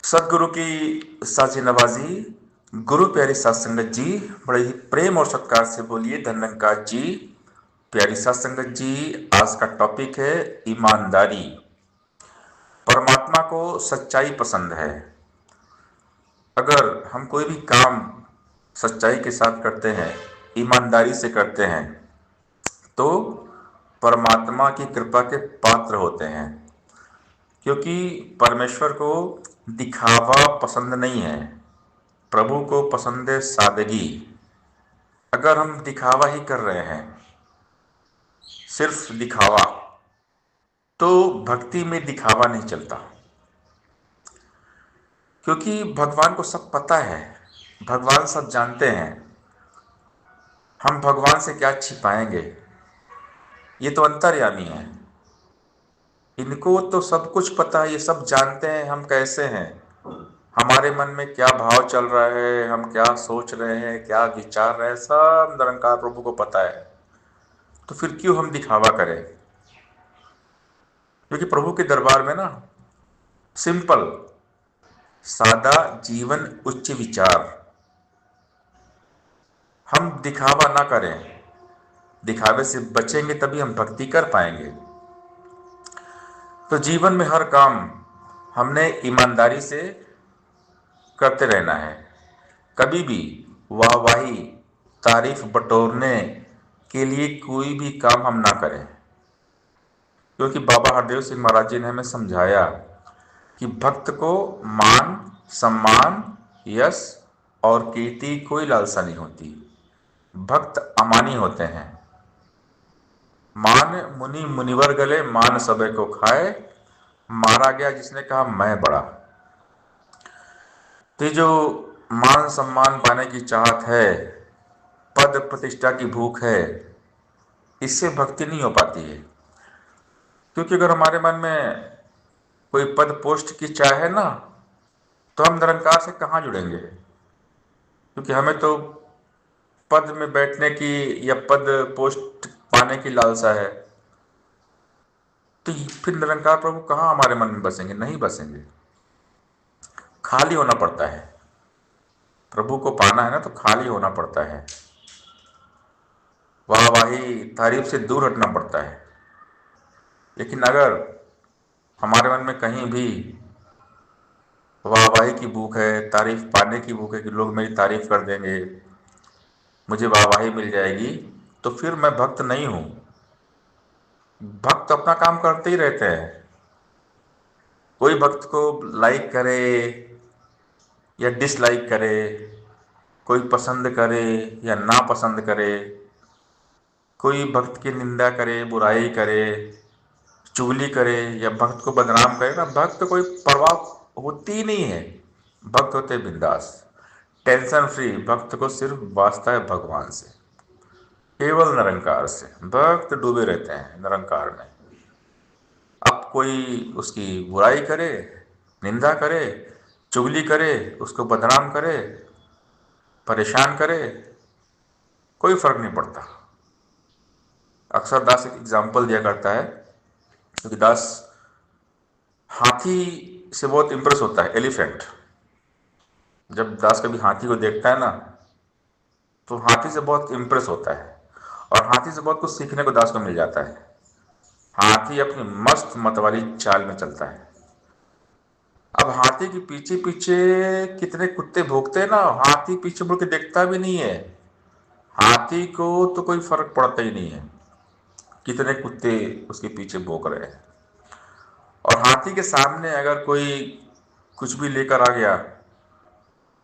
सदगुरु की साजी नवाजी, गुरु प्यारी सात संगत जी, बड़े ही प्रेम और सत्कार से बोलिए धन्यंकार जी। प्यारी सात संगत जी, आज का टॉपिक है ईमानदारी। परमात्मा को सच्चाई पसंद है। अगर हम कोई भी काम सच्चाई के साथ करते हैं, ईमानदारी से करते हैं, तो परमात्मा की कृपा के पात्र होते हैं। क्योंकि परमेश्वर को दिखावा पसंद नहीं है, प्रभु को पसंद है सादगी। अगर हम दिखावा ही कर रहे हैं, सिर्फ दिखावा, तो भक्ति में दिखावा नहीं चलता। क्योंकि भगवान को सब पता है, भगवान सब जानते हैं। हम भगवान से क्या छिपाएंगे? ये तो अंतर्यामी है, इनको तो सब कुछ पता है, ये सब जानते हैं हम कैसे हैं, हमारे मन में क्या भाव चल रहा है, हम क्या सोच रहे हैं, क्या विचार रहे हैं, सब निरंकार प्रभु को पता है। तो फिर क्यों हम दिखावा करें? क्योंकि प्रभु के दरबार में ना, सिंपल सादा जीवन, उच्च विचार। हम दिखावा ना करें, दिखावे से बचेंगे तभी हम भक्ति कर पाएंगे। तो जीवन में हर काम हमने ईमानदारी से करते रहना है। कभी भी वाहवाही, तारीफ बटोरने के लिए कोई भी काम हम ना करें। क्योंकि बाबा हरदेव सिंह महाराज जी ने हमें समझाया कि भक्त को मान, सम्मान, यश और कीर्ति कोई लालसा नहीं होती। भक्त अमानी होते हैं। मान मुनि मुनिवर गले, मान सबे को खाए, मारा गया जिसने कहा मैं बड़ा। तो ये जो मान सम्मान पाने की चाहत है, पद प्रतिष्ठा की भूख है, इससे भक्ति नहीं हो पाती है। क्योंकि अगर हमारे मन में कोई पद पोस्ट की चाह है ना, तो हम निरंकार से कहाँ जुड़ेंगे? क्योंकि हमें तो पद में बैठने की या पद पोस्ट पाने की लालसा है। तो फिर निरंकार प्रभु कहाँ हमारे मन में बसेंगे? नहीं बसेंगे। खाली होना पड़ता है। प्रभु को पाना है ना, तो खाली होना पड़ता है। वाहवाही तारीफ से दूर हटना पड़ता है। लेकिन अगर हमारे मन में कहीं भी वाहवाही की भूख है, तारीफ पाने की भूख है कि लोग मेरी तारीफ कर देंगे, मुझे वाहवाही मिल जाएगी, तो फिर मैं भक्त नहीं हूं। भक्त अपना काम करते ही रहते हैं। कोई भक्त को लाइक करे या डिसलाइक करे, कोई पसंद करे या ना पसंद करे, कोई भक्त की निंदा करे, बुराई करे, चुगली करे या भक्त को बदनाम करे ना, भक्त कोई परवाह होती ही नहीं है। भक्त होते बिंदास, टेंशन फ्री। भक्त को सिर्फ वास्ता है भगवान से, केवल निरंकार से। भक्त डूबे रहते हैं निरंकार में। अब कोई उसकी बुराई करे, निंदा करे, चुगली करे, उसको बदनाम करे, परेशान करे, कोई फर्क नहीं पड़ता। अक्सर दास एक एग्जाम्पल दिया करता है, क्योंकि दास हाथी से बहुत इंप्रेस होता है, एलिफेंट। जब दास कभी हाथी को देखता है ना, तो हाथी से बहुत इंप्रेस होता है, और हाथी से बहुत कुछ सीखने को दास को मिल जाता है। हाथी अपनी मस्त मतवाली चाल में चलता है। अब हाथी के पीछे पीछे कितने कुत्ते भौंकते हैं ना, हाथी पीछे मुड़ के देखता भी नहीं है। हाथी को तो कोई फर्क पड़ता ही नहीं है कितने कुत्ते उसके पीछे भौंक रहे हैं। और हाथी के सामने अगर कोई कुछ भी लेकर आ गया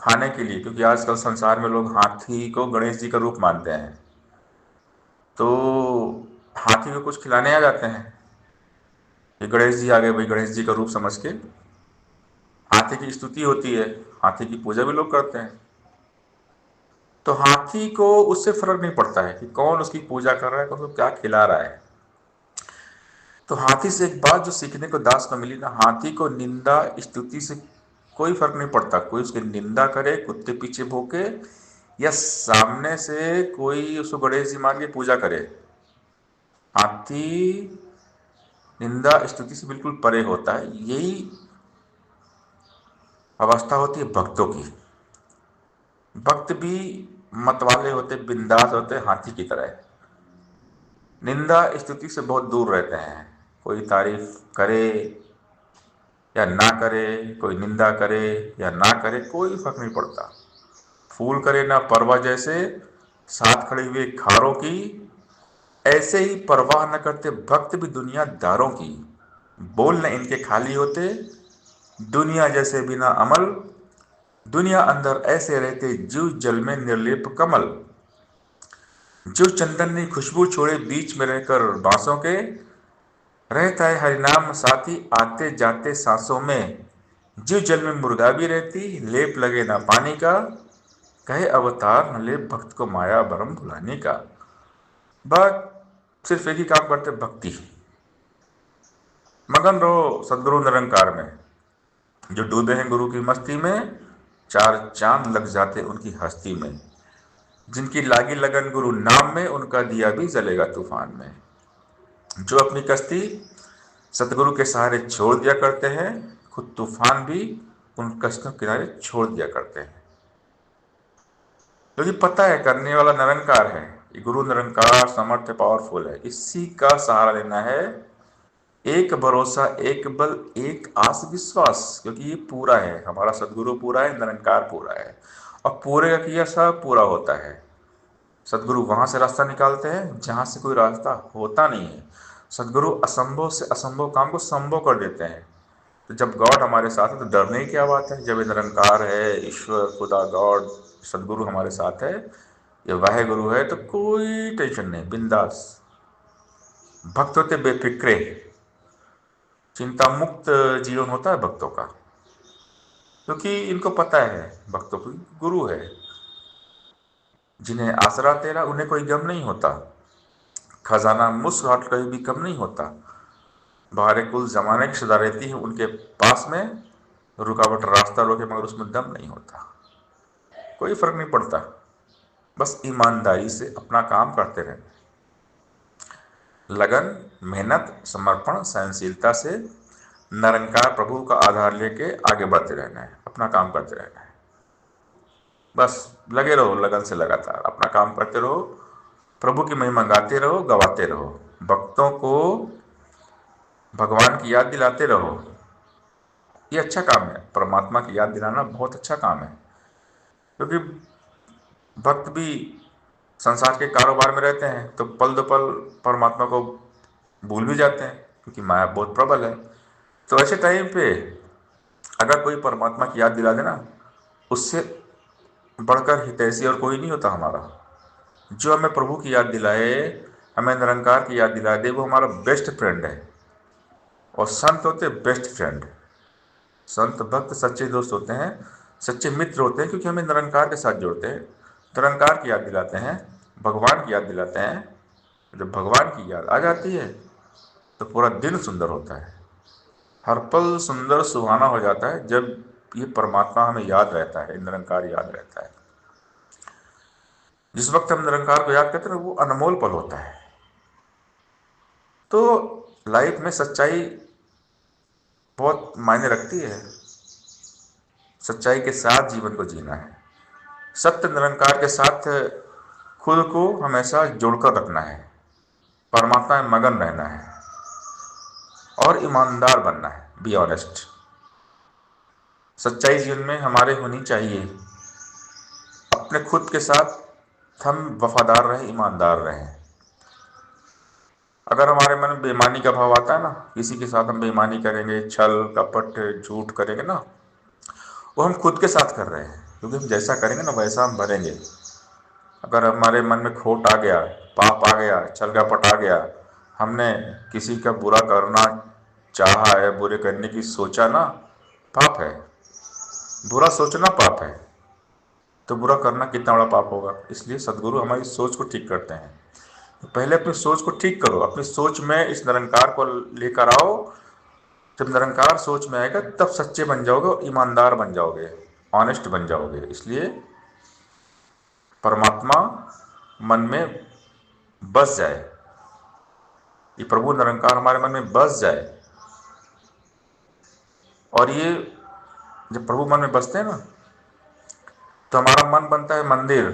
खाने के लिए, क्योंकि आजकल संसार में लोग हाथी को गणेश जी का रूप मानते हैं, तो हाथी को कुछ खिलाने आ जाते हैं कि गणेश जी आ गए भाई, गणेश जी का रूप समझ के हाथी की स्तुति होती है, हाथी की पूजा भी लोग करते हैं। तो हाथी को उससे फर्क नहीं पड़ता है कि कौन उसकी पूजा कर रहा है, कौन उसको क्या खिला रहा है। तो हाथी से एक बात जो सीखने को दास को मिली ना, हाथी को निंदा स्तुति से कोई फर्क नहीं पड़ता। कोई उसकी निंदा करे, कुत्ते पीछे भोंके, या सामने से कोई उसको गणेश जी मान के पूजा करे, हाथी निंदा स्तुति से बिल्कुल परे होता है। यही अवस्था होती है भक्तों की। भक्त भी मतवाले होते, बिंदास होते, हाथी की तरह। निंदा स्तुति से बहुत दूर रहते हैं। कोई तारीफ करे या ना करे, कोई निंदा करे या ना करे, कोई फर्क नहीं पड़ता। फूल करे ना परवा, जैसे साथ खड़े हुए खारों की, ऐसे ही परवाह न करते भक्त भी दुनियादारों की। बोल न इनके खाली होते, दुनिया जैसे बिना अमल। दुनिया अंदर ऐसे रहते, जीव जल में निर्लेप कमल। जो चंदन ने खुशबू छोड़े बीच में रहकर बांसों के, रहता है हरिनाम साथी आते जाते सांसों में। जीव जल में मुर्गा भी रहती, लेप लगे ना पानी का। कहे अवतार न ले भक्त को माया भरम भुलाने का। भक्त सिर्फ एक ही काम करते, भक्ति। मगन रहो सदगुरु निरंकार में। जो डूबे हैं गुरु की मस्ती में, चार चांद लग जाते उनकी हस्ती में। जिनकी लागी लगन गुरु नाम में, उनका दिया भी जलेगा तूफान में। जो अपनी कश्ती सतगुरु के सहारे छोड़ दिया करते हैं, खुद तूफान भी उन कश्तियों के किनारे छोड़ दिया करते हैं। क्योंकि पता है करने वाला निरंकार है। ये गुरु निरंकार समर्थ पावरफुल है, इसी का सहारा लेना है। एक भरोसा, एक बल, एक आस विश्वास। क्योंकि ये पूरा है, हमारा सदगुरु पूरा है, निरंकार पूरा है। और पूरे का किया सब पूरा होता है। सदगुरु वहां से रास्ता निकालते हैं जहां से कोई रास्ता होता नहीं है। सदगुरु असंभव से असंभव काम को संभव कर देते हैं। तो जब गॉड हमारे साथ है तो डरने की क्या बात है। जब ये निरंकार है, ईश्वर खुदा गॉड सदगुरु हमारे साथ है, ये वाहे गुरु है, तो कोई टेंशन नहीं, बिंदास। भक्त होते बेफिक्रे, चिंता मुक्त जीवन होता है भक्तों का। क्योंकि इनको पता है भक्तों की गुरु है। जिन्हें आसरा तेरा उन्हें कोई गम नहीं होता। खजाना मुस्कुराहट कभी भी कम नहीं होता। बाहर कुल जमाने की सदा रहती है उनके पास में। रुकावट रास्ता रोके मगर उसमें दम नहीं होता। कोई फर्क नहीं पड़ता, बस ईमानदारी से अपना काम करते रहना। लगन, मेहनत, समर्पण, सहनशीलता से निरंकार प्रभु का आधार लेके आगे बढ़ते रहना है, अपना काम करते रहना है। बस लगे रहो लगन से, लगातार अपना काम करते रहो, प्रभु की महिमा गाते रहो, गवाते रहो, भक्तों को भगवान की याद दिलाते रहो। ये अच्छा काम है, परमात्मा की याद दिलाना बहुत अच्छा काम है। क्योंकि भक्त भी संसार के कारोबार में रहते हैं तो पल दो पल परमात्मा को भूल भी जाते हैं, क्योंकि माया बहुत प्रबल है। तो ऐसे टाइम पे अगर कोई परमात्मा की याद दिला देना, उससे बढ़कर हितैषी और कोई नहीं होता हमारा। जो हमें प्रभु की याद दिलाए, हमें निरंकार की याद दिला दे, वो हमारा बेस्ट फ्रेंड है। और संत होते बेस्ट फ्रेंड। संत भक्त सच्चे दोस्त होते हैं, सच्चे मित्र होते हैं, क्योंकि हमें निरंकार के साथ जोड़ते हैं, निरंकार की याद दिलाते हैं, भगवान की याद दिलाते हैं। जब भगवान की याद आ जाती है तो पूरा दिन सुंदर होता है, हर पल सुंदर सुहाना हो जाता है। जब ये परमात्मा हमें याद रहता है, निरंकार याद रहता है। जिस वक्त हम निरंकार को याद करते हैं वो अनमोल पल होता है। तो लाइफ में सच्चाई बहुत मायने रखती है। सच्चाई के साथ जीवन को जीना है, सत्य निरंकार के साथ खुद को हमेशा जोड़कर रखना है, परमात्मा में मगन रहना है और ईमानदार बनना है। Be honest. सच्चाई जीवन में हमारे होनी चाहिए। अपने खुद के साथ हम वफादार रहें, ईमानदार रहें। अगर हमारे मन में बेईमानी का भाव आता है ना, किसी के साथ हम बेईमानी करेंगे, छल कपट झूठ करेंगे ना, वो हम खुद के साथ कर रहे हैं। क्योंकि हम जैसा करेंगे ना वैसा हम भरेंगे। अगर हमारे मन में खोट आ गया, पाप आ गया, छल कपट आ गया, हमने किसी का बुरा करना चाहा है, बुरे करने की सोचा ना, पाप है। बुरा सोचना पाप है, तो बुरा करना कितना बड़ा पाप होगा। इसलिए सदगुरु हमारी सोच को ठीक करते हैं। तो पहले अपनी सोच को ठीक करो, अपनी सोच में इस निरंकार को लेकर आओ। जब निरंकार सोच में आएगा तब सच्चे बन जाओगे और ईमानदार बन जाओगे, ऑनेस्ट बन जाओगे। इसलिए परमात्मा मन में बस जाए, ये प्रभु निरंकार हमारे मन में बस जाए, और ये जब प्रभु मन में बसते हैं ना, तो हमारा मन बनता है मंदिर।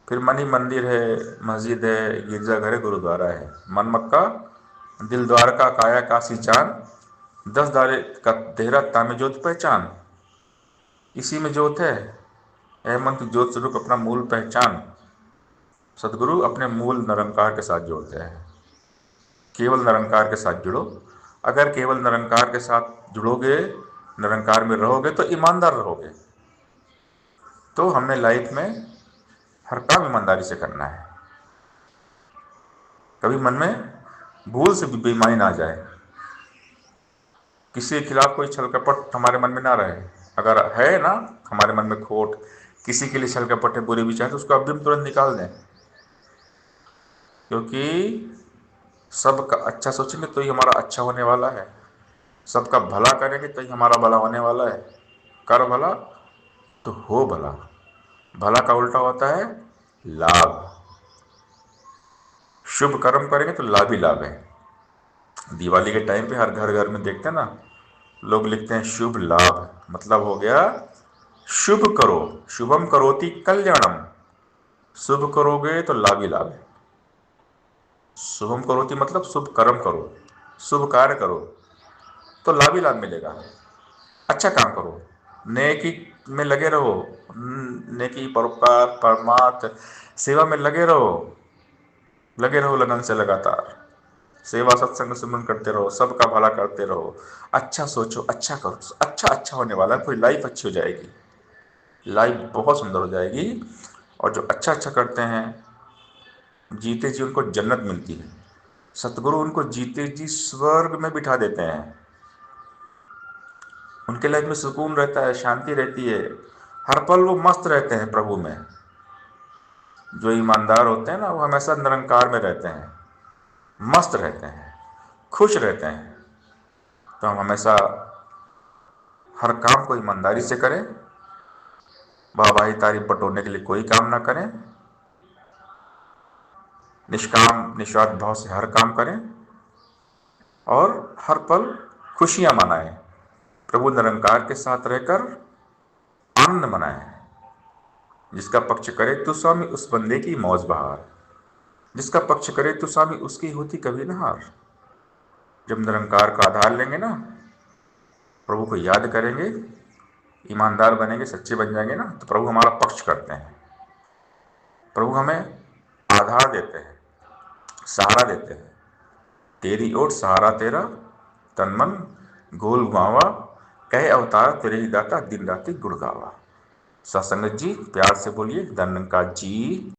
फिर मन ही मंदिर है, मस्जिद है, गिरजाघर है, गुरुद्वारा है। मन मक्का, दिल द्वारका, काया काशी चान, 10 दारे का तेहरा तामे ज्योत पहचान। इसी में ज्योत है, अहमद ज्योत स्वरूप अपना मूल पहचान। सदगुरु अपने मूल निरंकार के साथ जोड़ते हैं। केवल निरंकार के साथ जुड़ो। अगर केवल निरंकार के साथ जुड़ोगे, निरंकार में रहोगे, तो ईमानदार रहोगे। तो हमें लाइफ में हर काम ईमानदारी से करना है। कभी मन में भूल से भी बेईमानी ना आ जाए, किसी के खिलाफ कोई छल कपट हमारे मन में ना रहे। अगर है ना हमारे मन में खोट, किसी के लिए छल कपट है, बुरे विचार, तो उसको अभी हम तुरंत निकाल दें। क्योंकि सबका अच्छा सोचेंगे तो ही हमारा अच्छा होने वाला है। सबका भला करेंगे तो ही हमारा भला होने वाला है। कर भला तो हो भला। भला का उल्टा होता है लाभ। शुभ कर्म करेंगे तो लाभ ही लाभ है। दिवाली के टाइम पे हर घर घर में देखते हैं ना, लोग लिखते हैं शुभ लाभ, मतलब हो गया शुभ करो। शुभम करोति कल्याणम, शुभ करोगे तो लाभ ही लाभ है। शुभम करोति मतलब शुभ कर्म करो, शुभ कार्य करो तो लाभ ही लाभ मिलेगा। अच्छा काम करो, नेकी में लगे रहो, नेकी, परोपकार, परमार्थ सेवा में लगे रहो लगन से लगातार। सेवा सत्संग सिमरन करते रहो, सबका भला करते रहो, अच्छा सोचो, अच्छा करो, अच्छा अच्छा होने वाला है। पूरी लाइफ अच्छी हो जाएगी, लाइफ बहुत सुंदर हो जाएगी। और जो अच्छा अच्छा करते हैं, जीते जी उनको जन्नत मिलती है। सतगुरु उनको जीते जी स्वर्ग में बिठा देते हैं। उनके लाइफ में सुकून रहता है, शांति रहती है, हर पल वो मस्त रहते हैं प्रभु में। जो ईमानदार होते हैं ना, वो हमेशा निरंकार में रहते हैं, मस्त रहते हैं, खुश रहते हैं। तो हम हमेशा हर काम को ईमानदारी से करें, वाहवाही तारीफ बटोरने के लिए कोई काम ना करें, निष्काम निस्वार्थ भाव से हर काम करें और हर पल खुशियां मनाएं। प्रभु निरंकार के साथ रहकर आनंद मनाएं। जिसका पक्ष करे तो स्वामी उस बंदे की मौज बहार, जिसका पक्ष करे तो स्वामी उसकी होती कभी न हार। जब निरंकार का आधार लेंगे ना, प्रभु को याद करेंगे, ईमानदार बनेंगे, सच्चे बन जाएंगे ना, तो प्रभु हमारा पक्ष करते हैं। प्रभु हमें आधार देते हैं, सहारा देते हैं। तेरी ओट सहारा तेरा, तन मन गोल घुमावा, कहे अवतार तेरे ही दाता, दिन राति गुण गावा। सत्संगत जी प्यार से बोलिए धन्यवाद जी।